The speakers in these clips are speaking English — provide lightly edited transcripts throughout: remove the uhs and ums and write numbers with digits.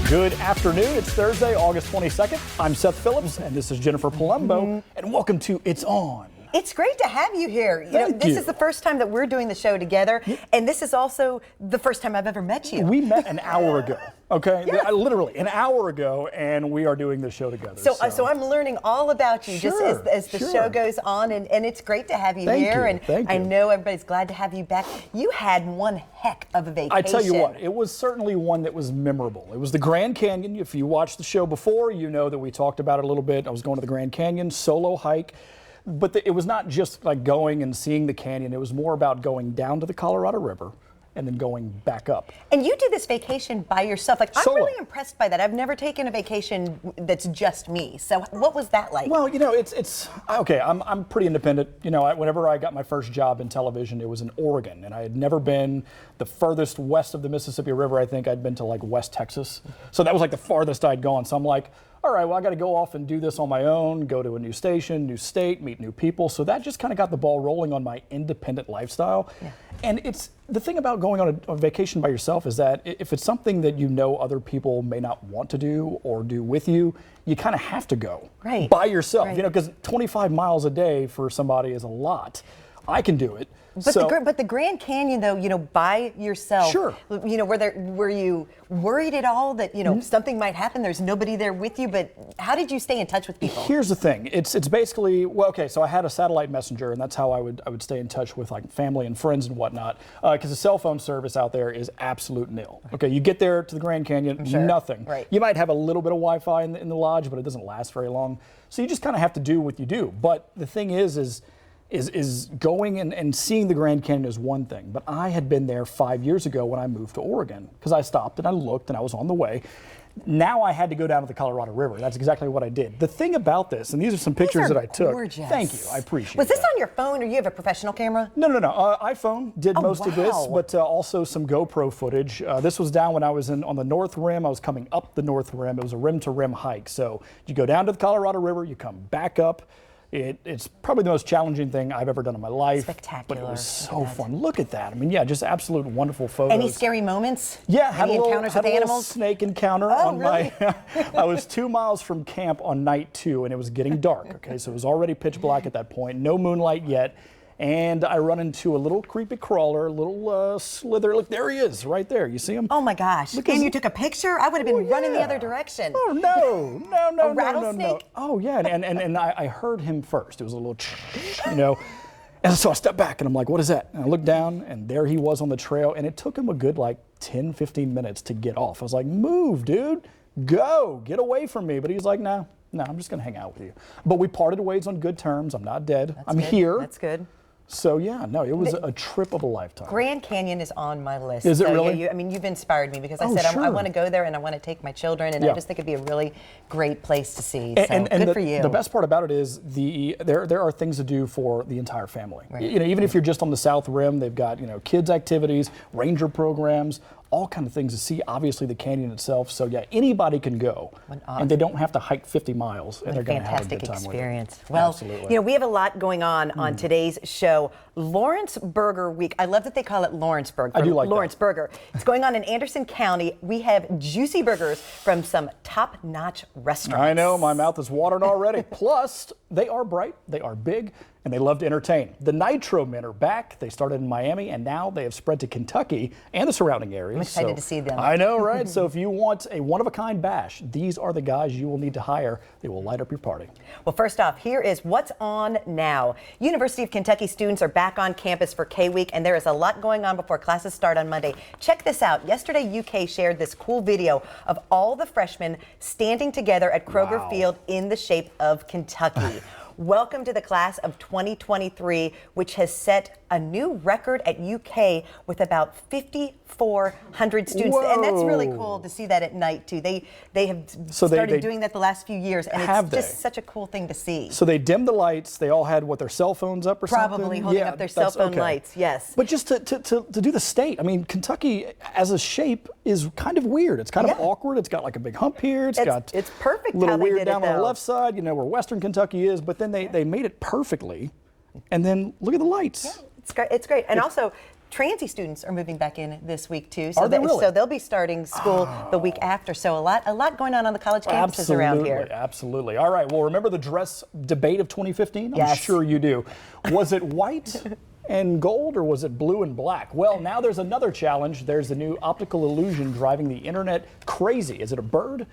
Good afternoon. It's Thursday, August 22nd. I'm Seth Phillips, and this is Jennifer Palumbo, and welcome to It's On. It's great to have you here. This is the first time that we're doing the show together, and this is also the first time I've ever met you. We met an hour ago, okay? Yeah. Literally an hour ago, and we are doing the show together. So I'm learning all about you just as the show goes on, and it's great to have you here. And I know everybody's glad to have you back. You had one heck of a vacation. I tell you what, it was certainly one that was memorable. It was the Grand Canyon. If you watched the show before, you know that we talked about it a little bit. I was going to the Grand Canyon, solo hike. But it was not just like going and seeing the canyon. It was more about going down to the Colorado River and then going back up. And you did this vacation by yourself. Like, Solo. I'm really impressed by that. I've never taken a vacation that's just me. So what was that like? Well, you know, it's okay. I'm pretty independent. You know, whenever I got my first job in television, it was in Oregon, and I had never been the furthest west of the Mississippi River. I think I'd been to like West Texas. So that was like the farthest I'd gone. So I'm like, all right, well, I got to go off and do this on my own, go to a new station, new state, meet new people. So that just kind of got the ball rolling on my independent lifestyle. Yeah. And it's the thing about going on a vacation by yourself is that if it's something that you know other people may not want to do or do with you, you kind of have to go by yourself, you know, because 25 miles a day for somebody is a lot. I can do it. But the Grand Canyon, though, you know, by yourself, you know, were you worried at all that, you know, something might happen? There's nobody there with you, but how did you stay in touch with people? Here's the thing. It's basically, well, okay, so I had a satellite messenger, and that's how I would stay in touch with like family and friends and whatnot, because the cell phone service out there is absolute nil. Okay, you get there to the Grand Canyon, nothing. Right. You might have a little bit of Wi-Fi in the lodge, but it doesn't last very long. So you just kind of have to do what you do. But the thing is going and seeing the Grand Canyon is one thing, but I had been there 5 years ago when I moved to Oregon, because I stopped and I looked and I was on the way. Now I had to go down to the Colorado River. That's exactly what I did. The thing about this, and these are some pictures that I took. Gorgeous. Thank you, I appreciate it. Was this on your phone, or you have a professional camera? No. iPhone did most of this, but also some GoPro footage. This was down when I was on the North Rim. I was coming up the North Rim. It was a rim-to-rim hike. So you go down to the Colorado River, you come back up. It's probably the most challenging thing I've ever done in my life. Spectacular. But it was so fun. Look at that. I mean, yeah, just absolute wonderful photos. Any scary moments? Yeah, had encounters with animals? Snake encounter on my. I was 2 miles from camp on night 2, and it was getting dark. Okay, so it was already pitch black at that point. No moonlight yet. And I run into a little creepy crawler, a little slither. Look, there he is, right there. You see him? Oh my gosh! And you took a picture? I would have been running the other direction. Oh no! A rattlesnake? Oh yeah, and I heard him first. It was a little, you know. And so I stepped back and I'm like, what is that? And I looked down and there he was on the trail, and it took him a good like 10, 15 minutes to get off. I was like, move, dude, go, get away from me. But he's like, no, I'm just gonna hang out with you. But we parted ways on good terms. I'm not dead. I'm here. That's good. So yeah, no, it was a trip of a lifetime. Grand Canyon is on my list. Is it really? Yeah, I mean, you've inspired me, because I said I want to go there and I want to take my children, and I just think it'd be a really great place to see. So good for you. The best part about it is there are things to do for the entire family. Right. You know, even if you're just on the South Rim, they've got, you know, kids activities, ranger programs, all kind of things to see. Obviously, the canyon itself. So yeah, anybody can go, and they don't have to hike 50 miles, and they're going to have a good time experience. With it. Well, absolutely. You know, we have a lot going on today's show. Lawrence Burger Week. I love that they call it Lawrenceburg. I do like Lawrence Burger. It's going on in Anderson County. We have juicy burgers from some top-notch restaurants. I know, my mouth is watering already. Plus, they are bright, they are big, and they love to entertain. The Nitro Men are back. They started in Miami, and now they have spread to Kentucky and the surrounding areas. I'm excited to see them. I know, right? So if you want a one-of-a-kind bash, these are the guys you will need to hire. They will light up your party. Well, first off, here is what's on now. University of Kentucky students are back on campus for K-Week, and there is a lot going on before classes start on Monday. Check this out. Yesterday, UK shared this cool video of all the freshmen standing together at Kroger Field in the shape of Kentucky. Welcome to the class of 2023, which has set a new record at UK with about 5,400 students. Whoa. And that's really cool to see that at night, too. They have started doing that the last few years, and it's just such a cool thing to see. So they dimmed the lights. They all had, their cell phones up or something? Probably holding up their cell phone lights, yes. But just to do the state, I mean, Kentucky as a shape is kind of weird. It's kind of awkward. It's got like a big hump here. It's perfect a little how they weird did down it, on the left side, you know, where Western Kentucky is, but then they made it perfectly. And then look at the lights. Yeah, it's great. And also, Transy students are moving back in this week too. So Are they really? So they'll be starting school the week after. So a lot going on the college campuses around here. Absolutely. All right. Well, remember the dress debate of 2015? I'm Yes. sure you do. Was it white and gold, or was it blue and black? Well, now there's another challenge. There's a new optical illusion driving the internet crazy. Is it a bird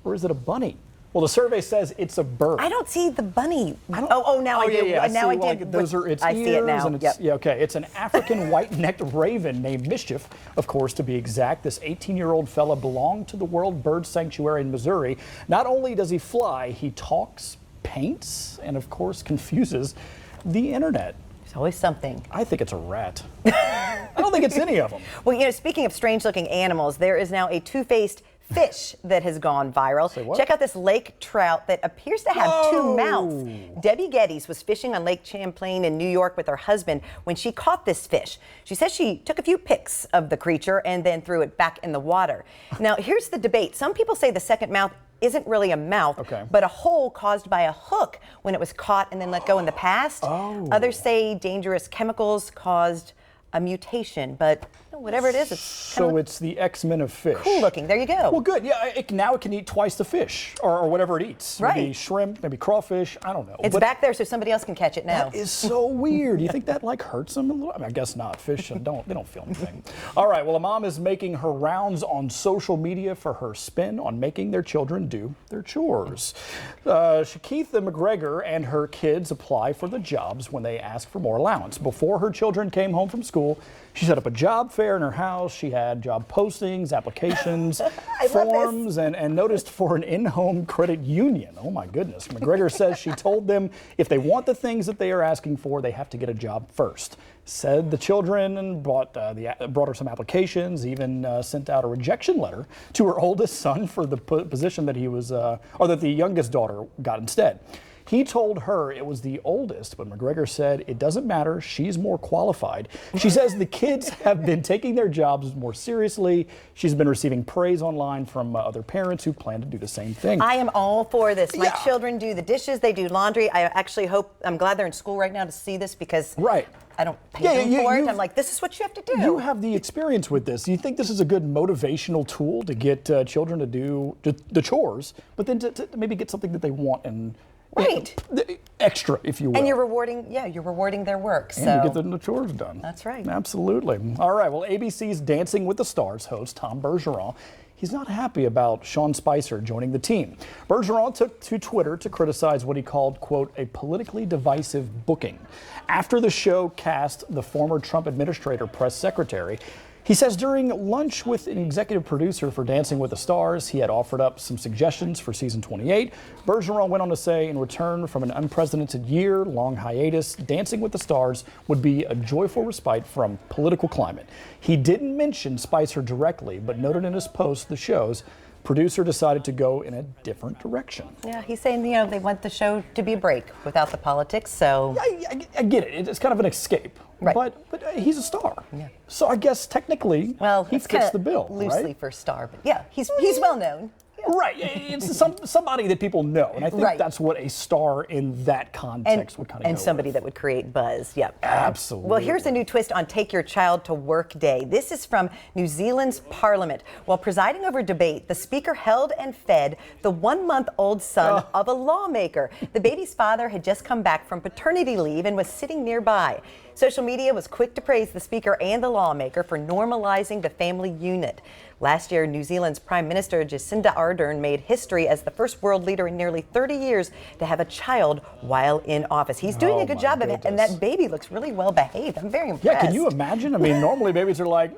or is it a bunny? Well, the survey says it's a bird. I don't see the bunny. Now I do. Yeah. Now I Like, did. those are its I ears, see it now. and it's, Yep. yeah, okay. It's an African white-necked raven named Mischief, of course, to be exact. This 18-year-old fella belonged to the World Bird Sanctuary in Missouri. Not only does he fly, he talks, paints, and of course confuses the internet. There's always something. I think it's a rat. I don't think it's any of them. Well, speaking of strange-looking animals, there is now a two-faced fish that has gone viral. Say what? Check out this lake trout that appears to have two mouths. Debbie Geddes was fishing on Lake Champlain in New York with her husband when she caught this fish. She says she took a few pics of the creature and then threw it back in the water. Now, here's the debate. Some people say the second mouth isn't really a mouth, but a hole caused by a hook when it was caught and then let go in the past. Others say dangerous chemicals caused a mutation, but whatever it is, it's So it's the X-Men of fish. cool looking. There you go. Well, good. Yeah, now it can eat twice the fish, or whatever it eats. Maybe Right. shrimp, maybe crawfish. I don't know. It's back there so somebody else can catch it now. That is so weird. You think that like hurts them a little? I mean, I guess not. Fish they don't feel anything. All right. Well, a mom is making her rounds on social media for her spin on making their children do their chores. Shakitha McGregor and her kids apply for the jobs when they ask for more allowance. Before her children came home from school, she set up a job fair in her house. She had job postings, applications, forms, and noticed for an in-home credit union. Oh my goodness. McGregor says she told them if they want the things that they are asking for, they have to get a job first. Said the children and brought her some applications, even sent out a rejection letter to her oldest son for the position that he was, or that the youngest daughter got instead. He told her it was the oldest, but McGregor said it doesn't matter. She's more qualified. She says the kids have been taking their jobs more seriously. She's been receiving praise online from other parents who plan to do the same thing. I am all for this. My Yeah. children do the dishes, they do laundry. I actually I'm glad they're in school right now to see this because I don't pay them for it. I'm like, this is what you have to do. You have the experience with this. Do you think this is a good motivational tool to get children to do the chores, but then to maybe get something that they want and extra, if you will. And you're rewarding their work. So And you get the chores done. That's right. Absolutely. All right. Well, ABC's Dancing with the Stars host Tom Bergeron, he's not happy about Sean Spicer joining the team. Bergeron took to Twitter to criticize what he called, quote, a politically divisive booking. After the show cast the former Trump administrator press secretary, he says during lunch with an executive producer for Dancing with the Stars, he had offered up some suggestions for season 28. Bergeron went on to say, in return from an unprecedented year-long hiatus, Dancing with the Stars would be a joyful respite from political climate. He didn't mention Spicer directly, but noted in his post the show's producer decided to go in a different direction. Yeah, he's saying, they want the show to be a break without the politics, so. I get it. It's kind of an escape. Right. But he's a star. Yeah. So I guess technically he fits the bill, loosely right? for star, but yeah, he's well known. Yeah. Right. It's somebody that people know. And I think that's what a star in that context would kind of And somebody that would create buzz. Yep. Absolutely. Well, here's a new twist on Take Your Child to Work Day. This is from New Zealand's Parliament. While presiding over debate, the speaker held and fed the 1-month-old son of a lawmaker. The baby's father had just come back from paternity leave and was sitting nearby. Social media was quick to praise the speaker and the lawmaker for normalizing the family unit. Last year, New Zealand's Prime Minister Jacinda Ardern made history as the first world leader in nearly 30 years to have a child while in office. He's doing a good job of it, and that baby looks really well behaved. I'm very impressed. Yeah, can you imagine? I mean, normally babies are like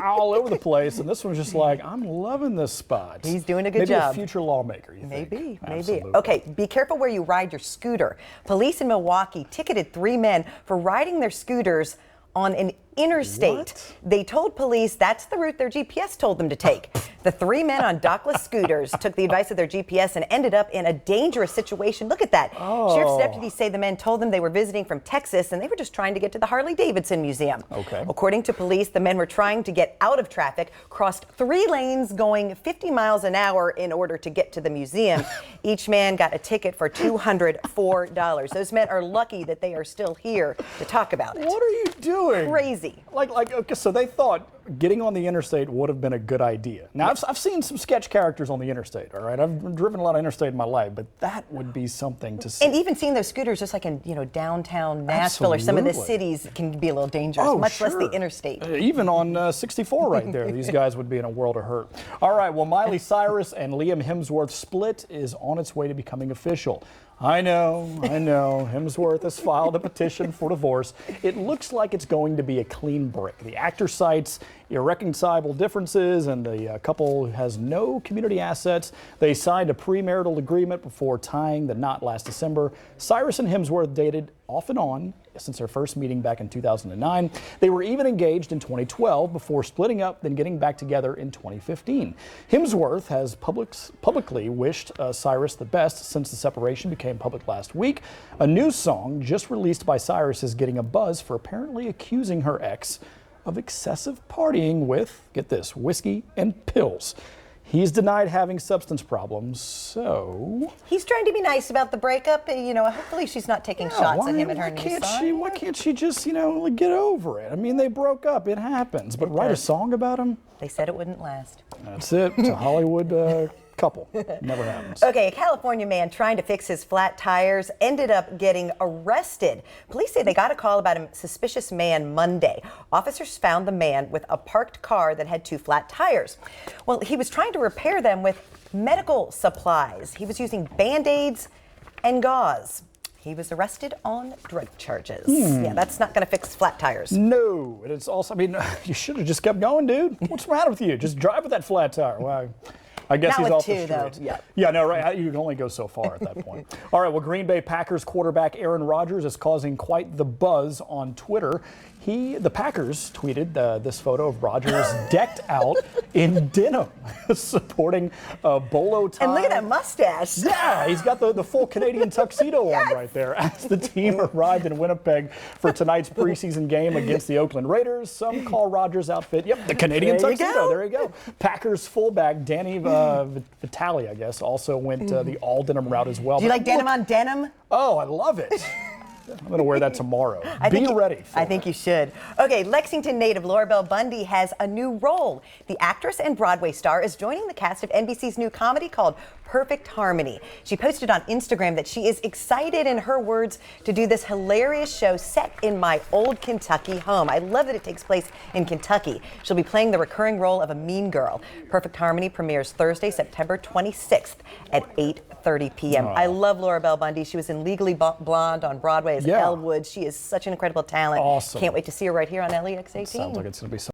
all over the place, and this one's just like, I'm loving this spot. He's doing a good job. job. Maybe a future lawmaker, you Maybe, think? maybe. Absolutely. Okay, be careful where you ride your scooter. Police in Milwaukee ticketed 3 men for riding their scooters on an interstate. What? They told police that's the route their GPS told them to take. The 3 men on dockless scooters took the advice of their GPS and ended up in a dangerous situation. Look at that. Sheriff's deputies say the men told them they were visiting from Texas and they were just trying to get to the Harley-Davidson Museum. Okay. According to police, the men were trying to get out of traffic, crossed 3 lanes going 50 miles an hour in order to get to the museum. Each man got a ticket for $204. Those men are lucky that they are still here to talk about it. What are you doing? Crazy. crazy. Okay, so they thought getting on the interstate would have been a good idea. Now, I've seen some sketch characters on the interstate, all right? I've driven a lot of interstate in my life, but that would be something to see. And even seeing those scooters just like in, downtown Nashville or some of the cities can be a little dangerous, much less the interstate. Even on 64 right there, these guys would be in a world of hurt. All right, well, Miley Cyrus and Liam Hemsworth's split is on its way to becoming official. I know. Hemsworth has filed a petition for divorce. It looks like it's going to be a clean break. The actor cites irreconcilable differences, and the couple has no community assets. They signed a premarital agreement before tying the knot last December. Cyrus and Hemsworth dated off and on since their first meeting back in 2009. They were even engaged in 2012 before splitting up, then getting back together in 2015. Hemsworth has publicly wished Cyrus the best since the separation became public last week. A new song just released by Cyrus is getting a buzz for apparently accusing her ex of excessive partying with, get this, whiskey and pills. He's denied having substance problems, so... He's trying to be nice about the breakup. Hopefully she's not taking shots at him and her new song. Why can't she just, get over it? I mean, they broke up. It happens. But write a song about him? They said it wouldn't last. That's it. It's a Hollywood couple. Never happens. Okay, a California man trying to fix his flat tires ended up getting arrested. Police say they got a call about a suspicious man Monday. Officers found the man with a parked car that had 2 flat tires. Well, he was trying to repair them with medical supplies. He was using Band-Aids and gauze. He was arrested on drug charges. Yeah, that's not going to fix flat tires. No, and it's also, you should have just kept going, dude. What's the matter with you? Just drive with that flat tire. Why? I guess he's off the streets. Yeah, no, right. You can only go so far at that point. All right, well, Green Bay Packers quarterback Aaron Rodgers is causing quite the buzz on Twitter. The Packers tweeted this photo of Rodgers decked out in denim, supporting a bolo tie. And look at that mustache. Yeah, he's got the full Canadian tuxedo on right there as the team arrived in Winnipeg for tonight's preseason game against the Oakland Raiders. Some call Rodgers' outfit, the Canadian tuxedo. There you go. Packers fullback Danny Vitale, I guess, also went the all denim route as well. Do you like denim on denim? Oh, I love it. I'm going to wear that tomorrow. Be ready. I think you should. Okay, Lexington native Laura Bundy has a new role. The actress and Broadway star is joining the cast of NBC's new comedy called Perfect Harmony. She posted on Instagram that she is excited, in her words, to do this hilarious show set in my old Kentucky home. I love that it takes place in Kentucky. She'll be playing the recurring role of a mean girl. Perfect Harmony premieres Thursday, September 26th at 8:30 p.m. I love Laura Bundy. She was in Legally Blonde on Broadway as Elle Woods. She is such an incredible talent. Awesome. Can't wait to see her right here on LEX 18. Sounds like it's going to be